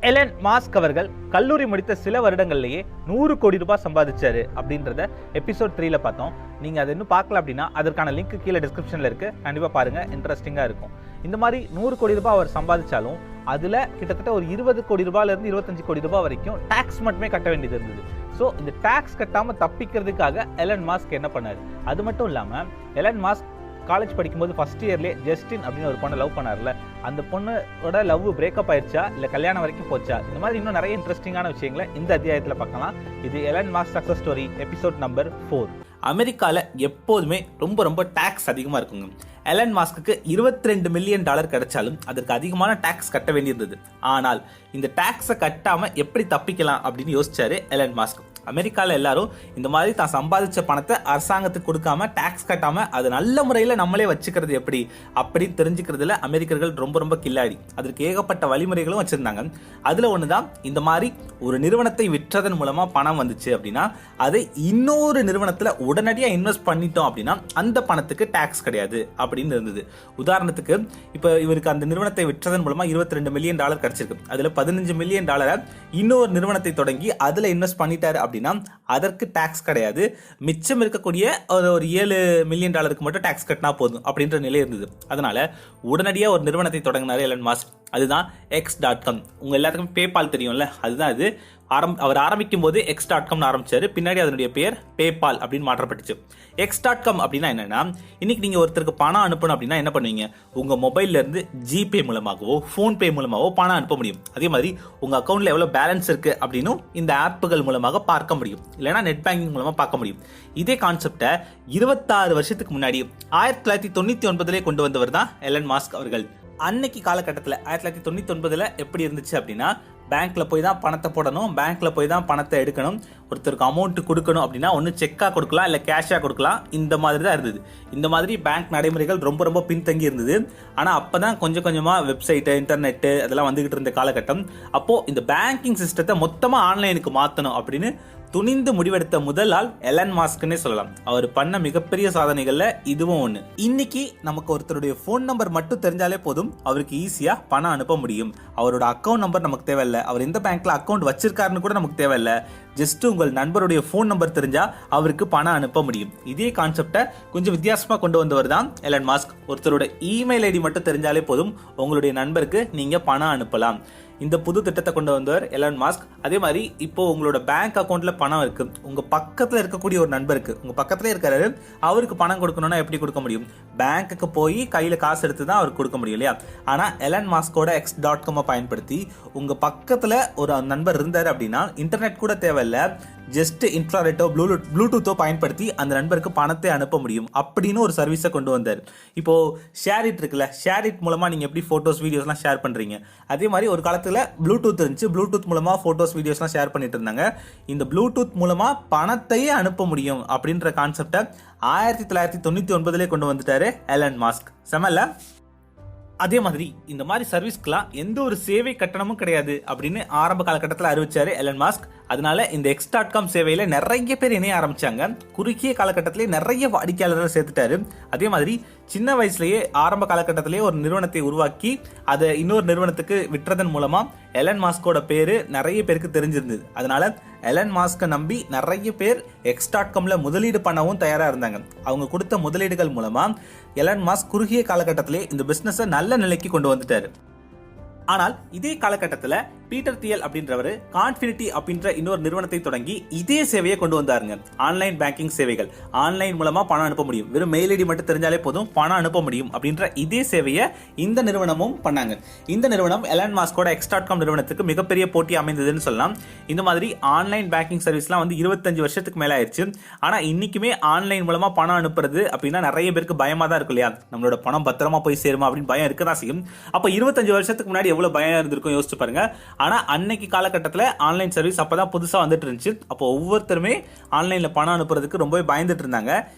Elon mask அவர்கள் கல்லூரி முடித்த சில வருடங்கள்லேயே 100 கோடி ரூபாய் சம்பாதிச்சாரு அப்படின்றத எபிசோட் 3ல பார்த்தோம். நீங்கள் அதை இன்னும் பார்க்கல அப்படின்னா அதற்கான லிங்க் கீழே டிஸ்கிரிப்ஷனில் இருக்குது, கண்டிப்பாக பாருங்கள், இன்ட்ரெஸ்டிங்காக இருக்கும். இந்த மாதிரி 100 கோடி ரூபாய் அவர் சம்பாதிச்சாலும் அதில் கிட்டத்தட்ட ஒரு 20 கோடி ரூபாயிலிருந்து 25 கோடி ரூபாய் வரைக்கும் டேக்ஸ் மட்டுமே கட்ட வேண்டியது இருந்தது. ஸோ இந்த டேக்ஸ் கட்டாமல் தப்பிக்கிறதுக்காக எலன் மாஸ்க் என்ன பண்ணார்? அது மட்டும் இல்லாமல் எலன் மாஸ்க் காலேஜ் படிக்கும்போது ஃபர்ஸ்ட் இயர்லேயே ஜஸ்டின் அப்படின்னு ஒரு பொண்ணை லவ் பண்ணார்ல, அந்த பொண்ணோட லவ் பிரேக்கப் ஆயிடுச்சா இல்லை கல்யாணம் வரைக்கும் போச்சா? இந்த மாதிரி இன்னும் நிறைய இன்ட்ரெஸ்டிங்கான விஷயங்களை இந்த அத்தியாயத்தில் பார்க்கலாம். இது Elon Musk success story episode number 4. அமெரிக்காவில் எப்போதுமே ரொம்ப டேக்ஸ் அதிகமாக இருக்குங்க. எலன் மாஸ்க்கு $22 மில்லியன் கிடைச்சாலும் அதற்கு அதிகமான டேக்ஸ் கட்ட வேண்டியிருந்தது. ஆனால் இந்த டேக்ஸை கட்டாமல் எப்படி தப்பிக்கலாம் அப்படின்னு யோசிச்சாரு எலன் மாஸ்க். அமெரிக்காவில் எல்லாரும் இந்த மாதிரி தான் சம்பாதிச்ச பணத்தை அரசாங்கத்துக்கு கொடுக்காம டேக்ஸ் கட்டாம அது நல்ல முறையில் நம்மளே வச்சுக்கிறது எப்படி அப்படின்னு தெரிஞ்சுக்கிறதுல அமெரிக்கர்கள் ரொம்ப கில்லாடி. அதற்கு ஏகப்பட்ட வழிமுறைகளும் வச்சிருந்தாங்க. அதுல ஒண்ணுதான் இந்த மாதிரி ஒரு நிறுவனத்தை விற்றதன் மூலமா பணம் வந்துச்சு அப்படின்னா அதை இன்னொரு நிறுவனத்துல உடனடியாக இன்வெஸ்ட் பண்ணிட்டோம் அப்படின்னா அந்த பணத்துக்கு டேக்ஸ் கிடையாது அப்படின்னு இருந்தது. உதாரணத்துக்கு இப்ப இவருக்கு அந்த நிறுவனத்தை விற்றதன் மூலமா $22 மில்லியன் கிடைச்சிருக்கு. அதுல $15 மில்லியன் இன்னொரு நிறுவனத்தை தொடங்கி அதுல இன்வெஸ்ட் பண்ணிட்டாரு அப்படின்னா அதற்கு டாக்ஸ் கிடையாது. மிச்சம் இருக்கக்கூடிய ஒரு $7 மில்லியன் மட்டும் டாக்ஸ் கட்டினா போதும் அப்படின்ற நிலை இருந்தது. அதனால உடனடியாக ஒரு நிறுவனத்தை தொடங்கினார் எலன் மாஸ்க். அதுதான் X.com. உங்க எல்லாத்துக்கும் பேபால் தெரியும்ல, அதுதான் அது. அவர் ஆரம்பிக்கும் போது X.com ஆரம்பிச்சாரு. பின்னாடி அதனுடைய பெயர் பேபால் அப்படின்னு மாற்றப்பட்டுச்சு. X.com அப்படின்னா என்னன்னா, இன்னைக்கு நீங்க ஒருத்தருக்கு பணம் அனுப்பணும் அப்படின்னா என்ன பண்ணுவீங்க? உங்க மொபைல்ல இருந்து ஜிபே மூலமாகவோ போன்பே மூலமாகவோ பணம் அனுப்ப முடியும். அதே மாதிரி உங்க அக்கௌண்ட்ல எவ்வளவு பேலன்ஸ் இருக்கு அப்படின்னு இந்த ஆப்புகள் மூலமாக பார்க்க முடியும், இல்லைன்னா நெட் பேங்கிங் மூலமா பார்க்க முடியும். இதே கான்செப்டை 26 வருஷத்துக்கு முன்னாடி 1999 கொண்டு வந்தவர் தான் எலன் மாஸ்க் அவர்கள். அன்னைக்கு காலகட்டத்தில் 1999 எப்படி இருந்துச்சு அப்படின்னா, பேங்க்ல போய் தான் பணத்தை போடணும், பேங்க்ல போய் தான் பணத்தை எடுக்கணும். ஒருத்தருக்கு அமௌண்ட் கொடுக்கணும் அப்படின்னா ஒன்று செக்கா கொடுக்கலாம் இல்லை கேஷா கொடுக்கலாம். இந்த மாதிரி தான் இருந்தது. இந்த மாதிரி பேங்க் நடைமுறைகள் ரொம்ப பின்தங்கி இருந்தது. ஆனால் அப்பதான் கொஞ்சம் கொஞ்சமா வெப்சைட்டு, இன்டர்நெட்டு அதெல்லாம் வந்துகிட்டு இருந்த காலகட்டம். அப்போ இந்த பேங்கிங் சிஸ்டத்தை மொத்தமா ஆன்லைனுக்கு மாற்றணும் அப்படின்னு துணிந்து முடிவெடுத்த முதல் ஆள் எலன் மாஸ்க்னே சொல்லலாம். அவர் பண்ண மிகப்பெரிய சாதனைகள்ல இதுவும் ஒண்ணு. இன்னைக்கு நமக்கு ஒருத்தருடைய போன் நம்பர் மட்டும் தெரிஞ்சாலே போதும், அவருக்கு ஈஸியா பணம் அனுப்ப முடியும். அவரோட அக்கௌண்ட் நம்பர் நமக்கு தேவையில்லை, அவர் எந்த பேங்க்ல அக்கௌண்ட் வச்சிருக்காருன்னு கூட நமக்கு தேவையில்லை. ஜஸ்ட் உங்கள் நண்பருடைய போன் நம்பர் தெரிஞ்சா அவருக்கு பணம் அனுப்ப முடியும். இதே கான்செப்டை கொஞ்சம் வித்தியாசமா கொண்டு வந்தவர் தான் எலன் மாஸ்க். ஒருத்தரோட இமெயில் ஐடி மட்டும் தெரிஞ்சாலே போதும், உங்களுடைய நண்பருக்கு நீங்க பணம் அனுப்பலாம். இந்த புது திட்டத்தை கொண்டு வந்தவர் எலன் மாஸ்க். அதே மாதிரி இப்போ உங்களோட பேங்க் அக்கௌண்ட்ல பணம் இருக்கு, உங்க பக்கத்துல இருக்கக்கூடிய ஒரு நண்பருக்கு, உங்க பக்கத்துல இருக்காரு, அவருக்கு பணம் கொடுக்கணும்னா எப்படி கொடுக்க முடியும்? பேங்க்குக்கு போய் கையில காசு எடுத்து தான் அவருக்கு கொடுக்க முடியும் இல்லையா? ஆனா எலன் மாஸ்கோட X.com பயன்படுத்தி உங்க பக்கத்துல ஒரு நண்பர் இருந்தாரு அப்படின்னா இன்டர்நெட் கூட தேவையில்லை, ஜஸ்ட் இன்ஃப்ராரெட்டோ ப்ளூடூத்தோ பயன்படுத்தி அந்த நண்பருக்கு பணத்தை அனுப்ப முடியும் அப்படின்னு ஒரு சர்வீஸை கொண்டு வந்தார். இப்போ ஷேரிட் இருக்குல்ல, ஷேரிட் மூலமா நீங்க எப்படி போட்டோஸ் வீடியோஸ்லாம் ஷேர் பண்றீங்க, அதே மாதிரி ஒரு காலத்துல ப்ளூடூத் இருந்துச்சு. ப்ளூடூத் மூலமா போட்டோஸ் வீடியோஸ்லாம் ஷேர் பண்ணிட்டு இருந்தாங்க. இந்த ப்ளூடூத் மூலமா பணத்தையே அனுப்ப முடியும் அப்படின்ற கான்செப்டை 1999 கொண்டு வந்துட்டாரு எலன் மாஸ்க். செமல்ல? அதே மாதிரி இந்த மாதிரி சர்வீஸ்க்குலாம் எந்த ஒரு சேவை கட்டணமும் கிடையாது அப்படின்னு ஆரம்ப காலகட்டத்தில் அறிவிச்சாரு எலன் மாஸ்க். அதனால இந்த X.com சேவையில நிறைய பேர் இணைய ஆரம்பிச்சாங்க. குறுகிய காலகட்டத்திலே நிறைய வாடிக்கையாளர்கள் சேர்த்துட்டாரு. அதே மாதிரி சின்ன வயசுலயே ஆரம்ப காலகட்டத்திலேயே ஒரு நிறுவனத்தை உருவாக்கி அதை இன்னொரு நிறுவனத்துக்கு விற்றதன் மூலமா எலன் மாஸ்கோட பேரு நிறைய பேருக்கு தெரிஞ்சிருந்தது. அதனால எலன் மாஸ்கை நம்பி நிறைய பேர் X.comல முதலீடு பண்ணவும் தயாரா இருந்தாங்க. அவங்க கொடுத்த முதலீடுகள் மூலமா எலன் மாஸ்க் குறுகிய காலகட்டத்திலே இந்த பிசினஸை நல்ல நிலைக்கு கொண்டு வந்துட்டாரு. ஆனால் இதே காலகட்டத்தில் பீட்டர் தியல் அப்படின்றவர் கான்ஃபினிட்டி அப்படின்ற இன்னொரு நிறுவனத்தை தொடங்கி இதே சேவையை கொண்டு வந்தாருங்க. ஆன்லைன் பேங்கிங் சேவைகள், ஆன்லைன் மூலமா பணம் அனுப்ப முடியும், வெறும் மெயில் ஐடி மட்டும் தெரிஞ்சாலே போதும் பணம் அனுப்ப முடியும் அப்படின்ற இதே சேவையை இந்த நிறுவனமும் பண்ணாங்க. இந்த நிறுவனம் எலன் மாஸ்கோட X.com நிறுவனத்துக்கு மிகப்பெரிய போட்டி அமைந்ததுன்னு சொல்லலாம். இந்த மாதிரி ஆன்லைன் பேங்கிங் சர்வீஸ்லாம் 25 வருஷத்துக்கு மேல ஆயிடுச்சு. ஆனா இன்னைக்குமே ஆன்லைன் மூலமா பணம் அனுப்புறது அப்படின்னா நிறைய பேருக்கு பயமா தான் இருக்கும் இல்லையா? நம்மளோட பணம் பத்திரமா போய் சேருமா அப்படின்னு பயம் இருக்கதான் செய்யும். அப்ப 25 வருஷத்துக்கு முன்னாடி எவ்வளவு பயம் இருந்திருக்கும் யோசிச்சு பாருங்க. ஆனா அன்னைக்கு காலகட்டத்தில் ஆன்லைன் சர்வீஸ் அப்பதான் புதுசா வந்துட்டு இருந்துச்சு. அப்போ ஒவ்வொருத்தருமே ஆன்லைன்ல பணம் அனுப்புறதுக்கு ரொம்பவே பயந்துட்டு இருந்தாங்க.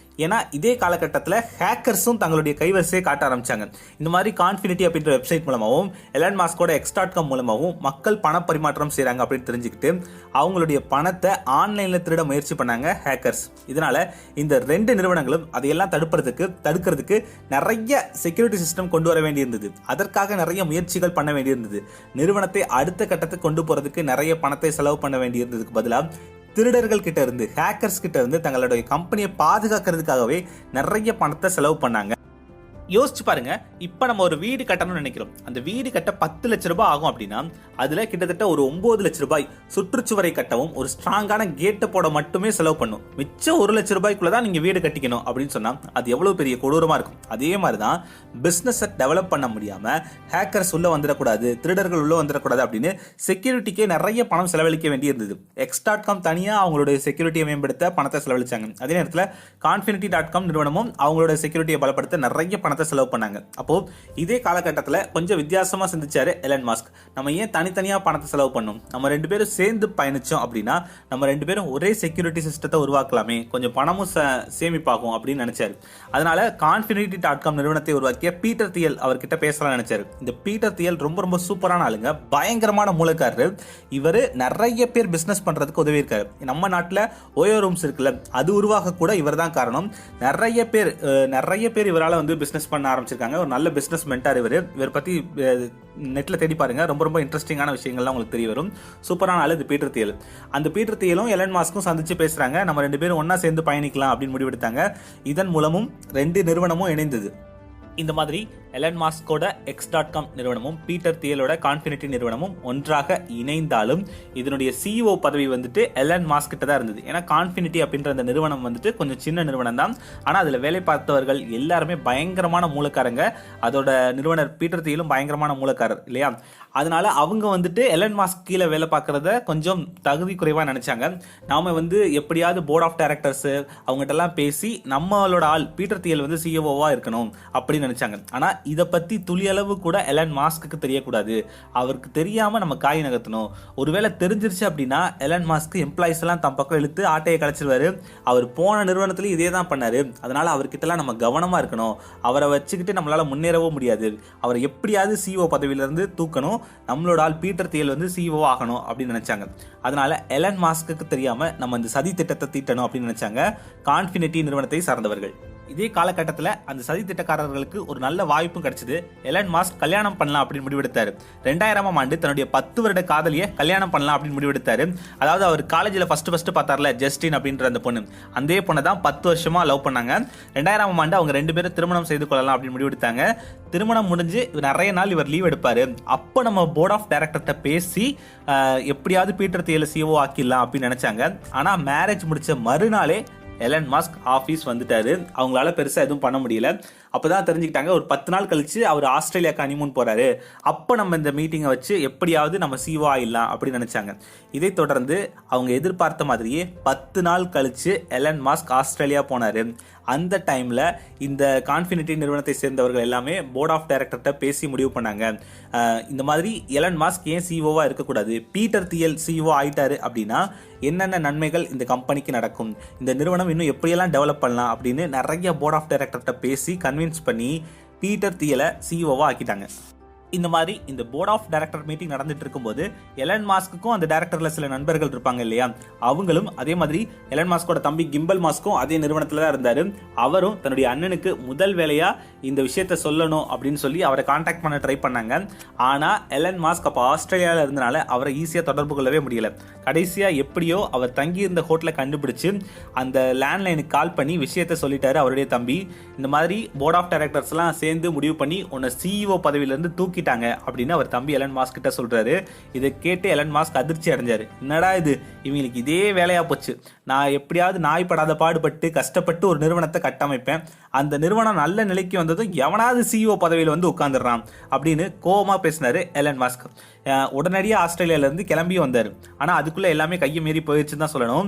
ஏன்னா இதே காலகட்டத்தில் ஹேக்கர்ஸும் தங்களுடைய கைவரிசையை காட்ட ஆரம்பிச்சாங்க. இந்த மாதிரி கான்ஃபினிட்டி அப்படின்ற வெப்சைட் மூலமாகவும் எலான் மாஸ்கோட X.com மூலமாகவும் மக்கள் பண பரிமாற்றம் செய்கிறாங்க அப்படின்னு தெரிஞ்சுக்கிட்டு அவங்களுடைய பணத்தை ஆன்லைனில் திருட முயற்சி பண்ணாங்க ஹேக்கர்ஸ். இதனால இந்த 2 நிறுவனங்களும் அதையெல்லாம் தடுக்கிறதுக்கு நிறைய செக்யூரிட்டி சிஸ்டம் கொண்டு வர வேண்டியிருந்தது. அதற்காக நிறைய முயற்சிகள் பண்ண வேண்டியிருந்தது. நிறுவனத்தை அடுத்த கட்டத்துக்கு கொண்டு போறதுக்கு நிறைய பணத்தை செலவு பண்ண வேண்டியிருந்ததுக்கு பதிலாக திருடர்கள் கிட்ட இருந்து, ஹேக்கர்ஸ் கிட்ட இருந்து தங்களுடைய கம்பெனியை பாதுகாக்கிறதுக்காகவே நிறைய பணத்தை செலவு பண்ணாங்க. யோசிச்சு பாருங்க, இப்ப நம்ம ஒரு வீடு கட்டணும்னு நினைக்கிறோம். அந்த வீடு கட்ட 10 லட்ச ரூபாய் ஆகும் அப்படின்னா அதுல கிட்டத்தட்ட ஒரு 9 லட்ச ரூபாய் சுற்றுச்சுவரை கட்டவும் ஒரு ஸ்ட்ராங்கான கேட்டை போட மட்டுமே செலவு பண்ணும். மிச்சம் 1 லட்ச ரூபாய்க்குள்ளதான் நீங்க வீடு கட்டிக்கணும் அப்படின்னு சொன்னா அது எவ்வளவு பெரிய கொடூரமா இருக்கும். அதே மாதிரிதான் பிசினஸ் டெவலப் பண்ண முடியாம ஹேக்கர்ஸ் உள்ள வந்துடக்கூடாது, திருடர்கள் உள்ள வந்துடக்கூடாது அப்படின்னு செக்யூரிட்டிக்கே நிறைய பணம் செலவழிக்க வேண்டியிருந்தது. X.com தனியா அவங்களுடைய செக்யூரிட்டியை மேம்படுத்த பணத்தை செலவழிச்சாங்க. அதே நேரத்தில் Confinity.com நிறுவனமும் அவங்களோட செக்யூரிட்டியை பலப்படுத்த நிறைய பணத்தை செலவு பண்ணாங்க. அப்போ இதே காலகட்டத்தில் கொஞ்சம் வித்தியாசமா சிந்திச்சாரு எலன் மாஸ்க். நம்ம ஏன் தனித்தனியா பணத்தை செலவு பண்ணணும், நம்ம 2 பேரும் சேர்ந்து பயணிச்சோம் அப்படின்னா நம்ம 2 பேரும் ஒரே செக்யூரிட்டி சிஸ்டத்தை உருவாக்கலாமே, கொஞ்சம் பணமும் சேமிப்பாகும் அப்படின்னு நினைச்சாரு. அதனால Confinity.com நிறுவனத்தை உருவாக்கிய பீட்டர் தியல் அவர்கிட்ட பேசலாம் நினைச்சாரு. இந்த பீட்டர் தியல் ரொம்ப சூப்பரான ஆளுங்க, பயங்கரமான மூலக்காரரு. இவர் நிறைய பேர் பிசினஸ் பண்றதுக்கு உதவி இருக்காரு. நம்ம நாட்டில் ஓயோ ரூம்ஸ் இருக்குல்ல, அது உருவாக கூட இவர் தான் காரணம். நிறைய பேர் இவரால் வந்து பிசினஸ் பண்ண ஆரம்பிச்சிருக்காங்க. ஒரு நல்ல பிசினஸ் மென்டார் இவர் பத்தி நெட்ல தேடி பாருங்க, ரொம்ப இன்ட்ரெஸ்டிங்கான விஷயங்கள்லாம் உங்களுக்கு தெரிய வரும். சூப்பரான ஆளு இது பீட்டர் தியல். அந்த பீட்டர் தியலும் எலன் மாஸ்க்கும் சந்திச்சு பேசுறாங்க. நம்ம 2 பேரும் ஒன்னா சேர்ந்து பயணிக்கலாம் அப்படின்னு முடிவெடுத்தாங்க. இதன் மூலமும் 2 நிறுவனமும் இணைந்தது. இந்த மாதிரி எலன் மாஸ்கோட X.com நிறுவனமும் பீட்டர் தியலோட கான்ஃபினிட்டி நிறுவனமும் ஒன்றாக இணைந்தாலும் இதனுடைய CEO பதவி வந்துட்டு எலன் மாஸ்க் கிட்ட தான் இருந்தது. ஏன்னா கான்ஃபினிட்டி அப்படின்ற அந்த நிறுவனம் வந்துட்டு கொஞ்சம் சின்ன நிறுவனம் தான். ஆனா அதுல வேலை பார்த்தவர்கள் எல்லாருமே பயங்கரமான மூலக்காரங்க. அதோட நிறுவனர் பீட்டர் தியலும் பயங்கரமான மூலக்காரர் இல்லையா? அதனால அவங்க வந்துட்டு எலன் மாஸ்க் கீழே வேலை பார்க்கறத கொஞ்சம் தகுதி குறைவா நினைச்சாங்க. நாம வந்து எப்படியாவது போர்ட் ஆஃப் டைரக்டர்ஸ் அவங்ககிட்ட எல்லாம் பேசி நம்மளோட ஆள் பீட்டர் தியல் வந்து CEOவா இருக்கணும் அப்படின்னு நினைச்சாங்க. ஆனா இதை பத்தி துளியளவு கூட எலன் மாஸ்க்கு தெரியக்கூடாது. அவருக்கு தெரியாம நம்ம காய் நகர்த்தணும். ஒருவேளை தெரிஞ்சிருச்சு அப்படின்னா எலன் மாஸ்க் எம்ப்ளாயிஸ் எல்லாம் தம் பக்கம் இழுத்து ஆட்டையை கலைச்சிருவாரு. அவர் போன நிறுவனத்திலேயே இதே தான் பண்ணாரு. அதனால அவர்கிட்ட எல்லாம் நம்ம கவனமா இருக்கணும். அவரை வச்சுக்கிட்டு நம்மளால முன்னேறவும் முடியாது. அவரை எப்படியாவது CEO பதவியில இருந்து தூக்கணும். நம்மளோட ஆள் பீட்டர் தியல் வந்து CEO ஆகணும் அப்படின்னு நினைச்சாங்க. அதனால எலன் மாஸ்க்கு தெரியாம நம்ம இந்த சதி திட்டத்தை தீட்டணும் அப்படின்னு நினைச்சாங்க கான்ஃபினிட்டி நிறுவனத்தை சார்ந்தவர்கள். இதே காலகட்டத்தில் அந்த சதி திட்டக்காரர்களுக்கு ஒரு நல்ல வாய்ப்பும் கிடைச்சது. எலன் மாஸ்க் கல்யாணம் பண்ணலாம் அப்படின்னு முடிவெடுத்தாரு. 2000ஆம் ஆண்டு தன்னுடைய 10 வருட காதலியை கல்யாணம் பண்ணலாம் அப்படின்னு முடிவெடுத்தாரு. அதாவது அவர் காலேஜில் ஃபர்ஸ்ட் பார்த்தார்ல ஜஸ்டின் அப்படின்ற அந்த பொண்ணு, அந்த பொண்ணை தான் 10 வருஷமா லவ் பண்ணாங்க. 2000ஆம் ஆண்டு அவங்க 2 பேரும் திருமணம் செய்து கொள்ளலாம் அப்படின்னு முடிவெடுத்தாங்க. திருமணம் முடிஞ்சு நிறைய நாள் இவர் லீவ் எடுப்பாரு. அப்போ நம்ம போர்ட் ஆஃப் டைரக்டர்கிட்ட பேசி எப்படியாவது பீட்டர் தியலை CEO ஆக்கிடலாம் அப்படின்னு நினைச்சாங்க. ஆனா மேரேஜ் முடிச்ச மறுநாளே எலன் மாஸ்க் ஆஃபீஸ் வந்துட்டாரு. அவங்களால பெருசாக எதுவும் பண்ண முடியல. அப்போதான் தெரிஞ்சுக்கிட்டாங்க ஒரு 10 நாள் கழிச்சு அவர் ஆஸ்திரேலியாவுக்கு ஹனிமூன் போறாரு. அப்போ நம்ம இந்த மீட்டிங்கை வச்சு எப்படியாவது நம்ம CEO ஆயிடலாம் அப்படின்னு நினைச்சாங்க. இதை தொடர்ந்து அவங்க எதிர்பார்த்த மாதிரியே 10 நாள் கழிச்சு எலன் மாஸ்க் ஆஸ்திரேலியா போனாரு. அந்த டைம்ல இந்த கான்ஃபினிட்டி நிறுவனத்தை சேர்ந்தவர்கள் எல்லாமே போர்ட் ஆஃப் டைரக்டர்கிட்ட பேசி முடிவு பண்ணாங்க. இந்த மாதிரி எலன் மாஸ்க் ஏன் CEOவா இருக்கக்கூடாது, பீட்டர் தியல் CEO ஆயிட்டாரு அப்படின்னா என்னென்ன நன்மைகள் இந்த கம்பெனிக்கு நடக்கும், இந்த நிறுவனம் இன்னும் எப்படியெல்லாம் டெவலப் பண்ணலாம் அப்படின்னு நிறைய போர்ட் ஆஃப் டைரக்டர்கிட்ட பேசி கன்வின்ஸ் பண்ணி பீட்டர் தியலை CEOவா ஆக்கிட்டாங்க. இந்த மாதிரி இந்த போர்ட் ஆஃப் டைரக்டர் மீட்டிங் நடந்துட்டு இருக்கும்போது எலன் மாஸ்க்கும் அந்த டைரக்டர்ல சில நண்பர்கள் இருப்பாங்க இல்லையா, அவங்களும் அதே மாதிரி எலன் மாஸ்கோட தம்பி கிம்பல் மாஸ்க்கும் அதே நிறுவனத்துல தான் இருந்தாரு. அவரும் தன்னுடைய அண்ணனுக்கு முதல் வேலையா இந்த விஷயத்த சொல்லணும் அப்படின்னு சொல்லி அவரை கான்டாக்ட் பண்ண ட்ரை பண்ணாங்க. ஆனா எலன் மாஸ்க் அப்போ ஆஸ்திரேலியாவில் இருந்தனால அவரை ஈஸியா தொடர்பு கொள்ளவே முடியல. கடைசியா எப்படியோ அவர் தங்கி இருந்த ஹோட்டலை கண்டுபிடிச்சு அந்த லேண்ட்லைனுக்கு கால் பண்ணி விஷயத்த சொல்லிட்டாரு அவருடைய தம்பி. இந்த மாதிரி போர்ட் ஆஃப் டைரக்டர்ஸ் எல்லாம் சேர்ந்து முடிவு பண்ணி உன்னை CEO பதவியில இருந்து தூக்கிட்டாங்க அப்படின்னு அவர் தம்பி எலன் மாஸ்க் கிட்ட சொல்றாரு. இதை கேட்டு எலன் மாஸ்க் அதிர்ச்சி அடைஞ்சாரு. என்னடா இது, இவங்களுக்கு இதே வேலையா போச்சு. நான் எப்படியாவது நாய்ப்படாத பாடுபட்டு கஷ்டப்பட்டு ஒரு நிறுவனத்தை கட்டமைப்பேன், அந்த நிறுவனம் நல்ல நிலைக்கு வந்ததும் எவனாவது CEO பதவியில் வந்து உட்கார்ந்துடுறான் அப்படின்னு கோவமா பேசினாரு எலன் மாஸ்க். உடனடியாக ஆஸ்திரேலியால இருந்து கிளம்பி வந்தார். ஆனா அதுக்குள்ள எல்லாமே கையை மீறி போயிடுச்சுன்னு தான் சொல்லணும்.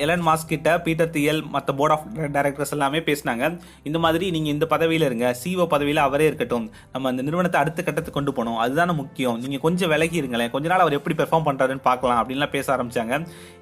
எலன் மாஸ்க் கிட்ட பீட்டர் தியல் மற்ற போர்ட் ஆஃப் டைரக்டர்ஸ் எல்லாமே பேசினாங்க. இந்த மாதிரி நீங்க இந்த பதவியில இருங்க, CEO பதவியில அவரே இருக்கட்டும், நம்ம அந்த நிறுவனத்தை அடுத்த கட்டத்துக்கு கொண்டு போகணும், அதுதானே முக்கியம், நீங்க கொஞ்சம் விலகி இருங்களேன், கொஞ்ச நாள் அவர் எப்படி பெர்ஃபார்ம் பண்றாருன்னு பார்க்கலாம் அப்படின்லாம் பேச ஆரம்பிச்சாங்க.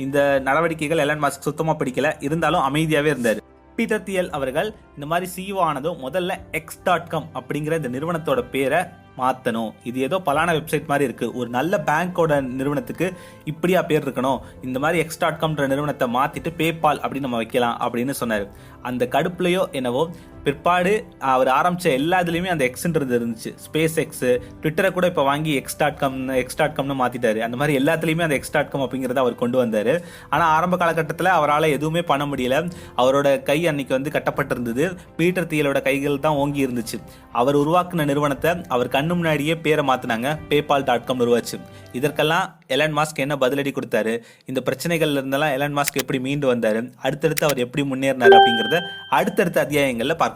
இந்த நடவடிக்கைகள் எலன் மாஸ்க் சுத்தமா பிடிக்கல, இருந்தாலும் அமைதியாவே இருந்தாரு. பீட்டர் தியல் அவர்கள் இந்த மாதிரி சிஇஓ ஆனதும் முதல்ல X.com அப்படிங்கிற இந்த நிறுவனத்தோட பேரை மாற்றணும். இது ஏதோ பலான வெப்சைட் மாதிரி இருக்கு, ஒரு நல்ல பேங்கோட நிறுவனத்துக்கு இப்படியா பேர் இருக்கணும், இந்த மாதிரி X.comன்ற நிறுவனத்தை மாத்திட்டு பேபால் அப்படின்னு நம்ம வைக்கலாம் அப்படின்னு சொன்னார். அந்த கடுப்புலையோ என்னவோ பிற்பாடு அவர் ஆரம்பிச்ச எல்லா இதுலயுமே அந்த எக்ஸ்ன்றது இருந்துச்சு. ஸ்பேஸ் எக்ஸ், ட்விட்டரை கூட இப்போ வாங்கி X.comனு மாத்திட்டாரு. அந்த மாதிரி எல்லாத்துலயுமே அந்த X.com அப்படிங்கறத அவர் கொண்டு வந்தாரு. ஆனா ஆரம்ப காலகட்டத்தில் அவரால் எதுவுமே பண்ண முடியல. அவரோட கை அன்னைக்கு வந்து கட்டப்பட்டிருந்தது, பீட்டர் தியலோட கைகள் தான் ஓங்கி இருந்துச்சு. அவர் உருவாக்குன நிறுவனத்தை அவர் கண்ணு முன்னாடியே பேரை மாத்தினாங்க, PayPal.com உருவாச்சு. இதற்கெல்லாம் எலன் மாஸ்க் என்ன பதிலடி கொடுத்தாரு, இந்த பிரச்சனைகள்ல இருந்தெல்லாம் எலன் மாஸ்க் எப்படி மீண்டு வந்தாரு, அடுத்தடுத்து அவர் எப்படி முன்னேறினாரு அப்படிங்கறத அடுத்தடுத்த அத்தியாயங்கள்ல பார்க்கலாம்.